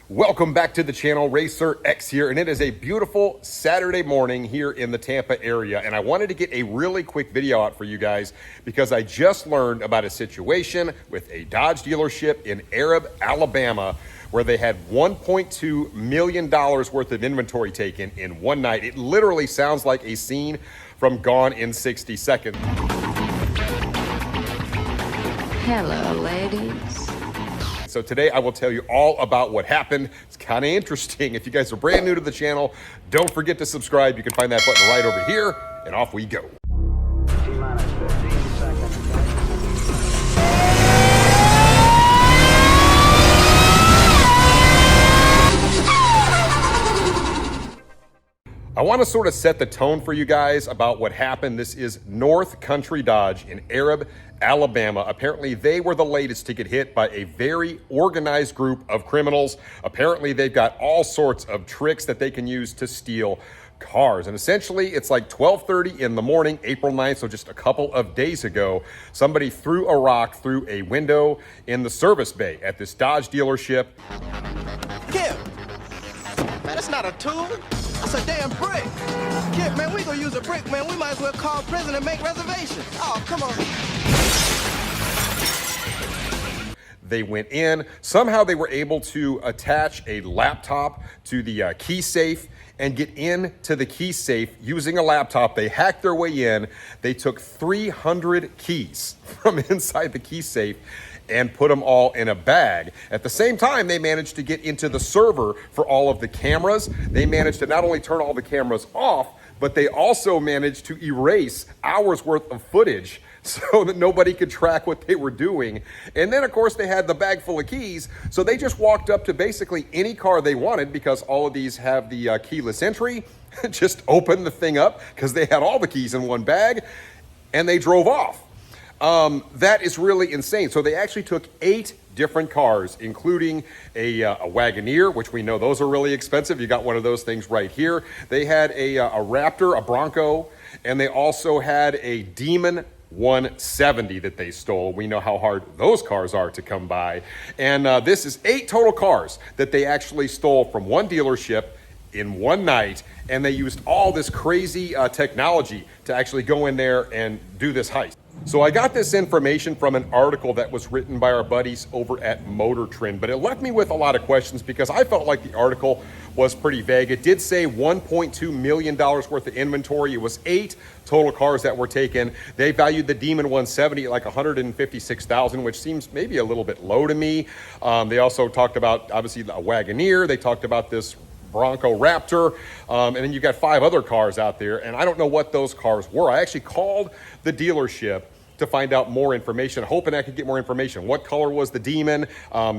Welcome back to the channel. Racer X here, and it is a beautiful Saturday morning here in the Tampa area, and I wanted to get a really quick video out for you guys because I just learned about a situation with a Dodge dealership in Arab, Alabama, where they had $1.2 million worth of inventory taken in one night. It literally sounds like a scene from Gone in 60 Seconds. Hello, ladies. So today I will tell you all about what happened. It's kind of interesting. If you guys are brand new to the channel, don't forget to subscribe. You can find that button right over here, and off we go. I want to sort of set the tone for you guys about what happened. This is North Country Dodge in Arab, Alabama. Apparently, they were the latest to get hit by a very organized group of criminals. Apparently, they've got all sorts of tricks that they can use to steal cars. And essentially, it's like 12:30 in the morning, April 9th, so just a couple of days ago, somebody threw a rock through a window in the service bay at this Dodge dealership. Kip, man, that's not a tool. That's a damn brick. Kip, man, we gonna use a brick, man. We might as well call prison and make reservations. Oh, come on. They went in. Somehow they were able to attach a laptop to the key safe and get into the key safe using a laptop. They hacked their way in. They took 300 keys from inside the key safe and put them all in a bag. At the same time, they managed to get into the server for all of the cameras. They managed to not only turn all the cameras off, but they also managed to erase hours worth of footage so that nobody could track what they were doing. And then, of course, they had the bag full of keys, so they just walked up to basically any car they wanted because all of these have the keyless entry. Just opened the thing up because they had all the keys in one bag, and they drove off. That is really insane. So they actually took 8 different cars, including a Wagoneer, which we know those are really expensive. You got one of those things right here. They had a Raptor, a Bronco, and they also had a Demon 170 that they stole. We know how hard those cars are to come by. And this is 8 total cars that they actually stole from one dealership in one night, and they used all this crazy technology to actually go in there and do this heist. So I got this information from an article that was written by our buddies over at Motortrend, but it left me with a lot of questions because I felt like the article was pretty vague. It did say $1.2 million worth of inventory. It was 8 total cars that were taken. They valued the Demon 170 at like $156,000, which seems maybe a little bit low to me. They also talked about, obviously, a Wagoneer. They talked about this Bronco Raptor, and then you've got 5 other cars out there, and I don't know what those cars were. I actually called the dealership to find out more information, hoping I could get more information. What color was the Demon?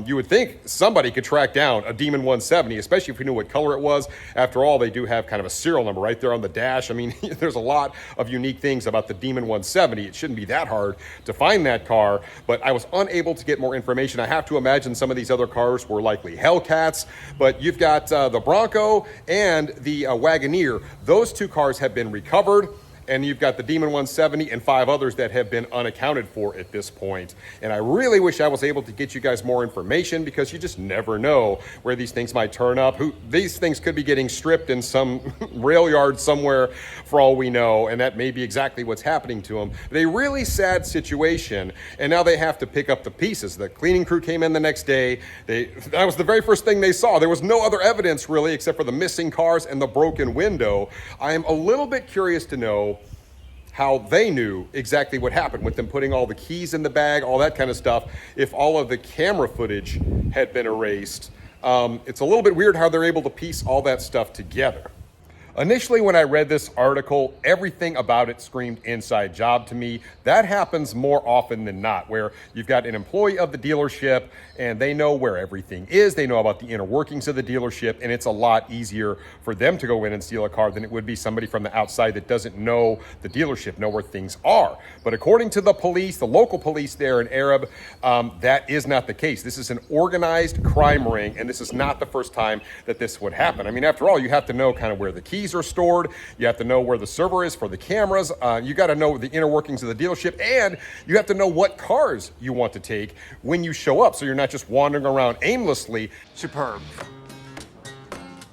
You would think somebody could track down a Demon 170, especially if you knew what color it was. After all, they do have kind of a serial number right there on the dash. I mean, there's a lot of unique things about the Demon 170. It shouldn't be that hard to find that car, but I was unable to get more information. I have to imagine some of these other cars were likely Hellcats, but you've got the Bronco and the Wagoneer. Those 2 cars have been recovered. And you've got the Demon 170 and 5 others that have been unaccounted for at this point. And I really wish I was able to get you guys more information because you just never know where these things might turn up. These things could be getting stripped in some rail yard somewhere for all we know, and that may be exactly what's happening to them. But a really sad situation, and now they have to pick up the pieces. The cleaning crew came in the next day. That was the very first thing they saw. There was no other evidence really except for the missing cars and the broken window. I am a little bit curious to know how they knew exactly what happened with them putting all the keys in the bag, all that kind of stuff. If all of the camera footage had been erased, it's a little bit weird how they're able to piece all that stuff together. Initially, when I read this article, everything about it screamed inside job to me. That happens more often than not, where you've got an employee of the dealership and they know where everything is. They know about the inner workings of the dealership, and it's a lot easier for them to go in and steal a car than it would be somebody from the outside that doesn't know the dealership, know where things are. But according to the police, the local police there in Arab, that is not the case. This is an organized crime ring, and this is not the first time that this would happen. I mean, after all, you have to know kind of where the keys are stored. You have to know where the server is for the cameras. You got to know the inner workings of the dealership, and you have to know what cars you want to take when you show up, so you're not just wandering around aimlessly. Superb.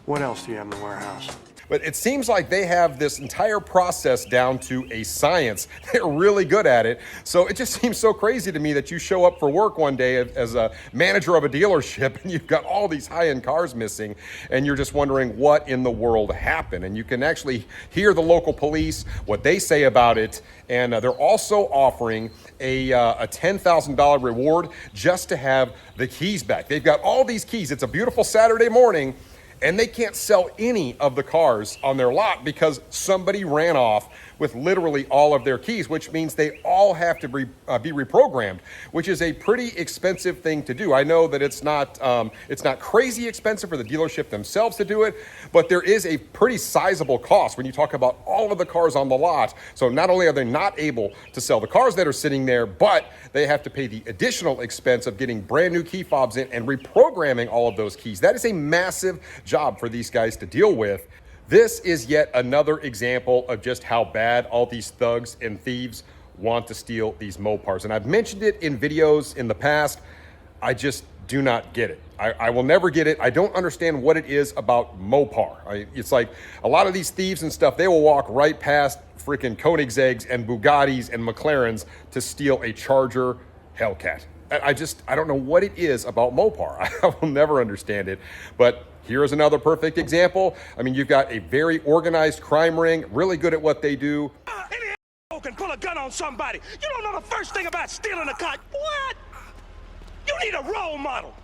What else do you have in the warehouse? But it seems like they have this entire process down to a science. They're really good at it. So it just seems so crazy to me that you show up for work one day as a manager of a dealership and you've got all these high-end cars missing and you're just wondering what in the world happened. And you can actually hear the local police, what they say about it. And they're also offering a $10,000 reward just to have the keys back. They've got all these keys. It's a beautiful Saturday morning. And they can't sell any of the cars on their lot because somebody ran off with literally all of their keys, which means they all have to be reprogrammed, which is a pretty expensive thing to do. I know that it's not crazy expensive for the dealership themselves to do it, but there is a pretty sizable cost when you talk about all of the cars on the lot. So not only are they not able to sell the cars that are sitting there, but they have to pay the additional expense of getting brand new key fobs in and reprogramming all of those keys. That is a massive job for these guys to deal with. This is yet another example of just how bad all these thugs and thieves want to steal these Mopars. And I've mentioned it in videos in the past. I just do not get it. I will never get it. I don't understand what it is about Mopar. It's like a lot of these thieves and stuff, they will walk right past freaking Koenigseggs and Bugattis and McLarens to steal a Charger Hellcat. I don't know what it is about Mopar. I will never understand it. But here's another perfect example. I mean, you've got a very organized crime ring, really good at what they do. Any can pull a gun on somebody. You don't know the first thing about stealing a car. What? You need a role model.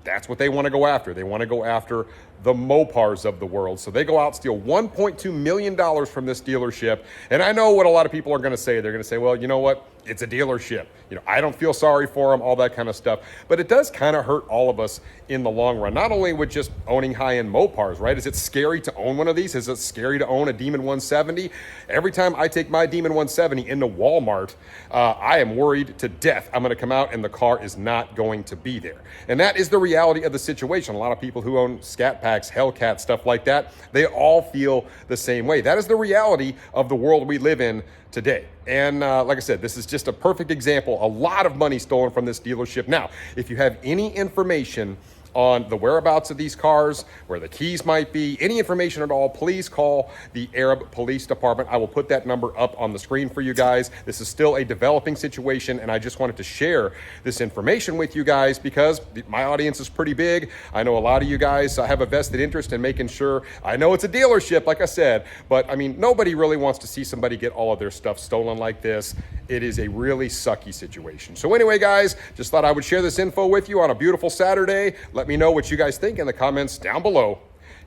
That's what they want to go after. They want to go after the Mopars of the world. So they go out, steal $1.2 million from this dealership. And I know what a lot of people are going to say. They're going to say, well, you know what? It's a dealership. You know, I don't feel sorry for them, all that kind of stuff. But it does kind of hurt all of us in the long run. Not only with just owning high-end Mopars, right? Is it scary to own one of these? Is it scary to own a Demon 170? Every time I take my Demon 170 into Walmart, I am worried to death. I'm going to come out and the car is not going to be there. And that is the reality of the situation. A lot of people who own Scat Packs, Hellcats, stuff like that, they all feel the same way. That is the reality of the world we live in today. And like I said, this is just a perfect example. A lot of money stolen from this dealership. Now, if you have any information on the whereabouts of these cars, where the keys might be, any information at all, please call the Arab Police Department. I will put that number up on the screen for you guys. This is still a developing situation, and I just wanted to share this information with you guys because my audience is pretty big. I know a lot of you guys have a vested interest in making sure. I know it's a dealership, like I said, but I mean, nobody really wants to see somebody get all of their stuff stolen like this. It is a really sucky situation. So anyway, guys, just thought I would share this info with you on a beautiful Saturday. Let me know what you guys think in the comments down below,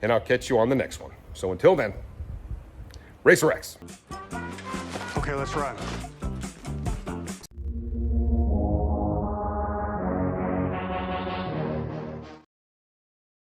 and I'll catch you on the next one. So until then, Racer X. Okay, let's run.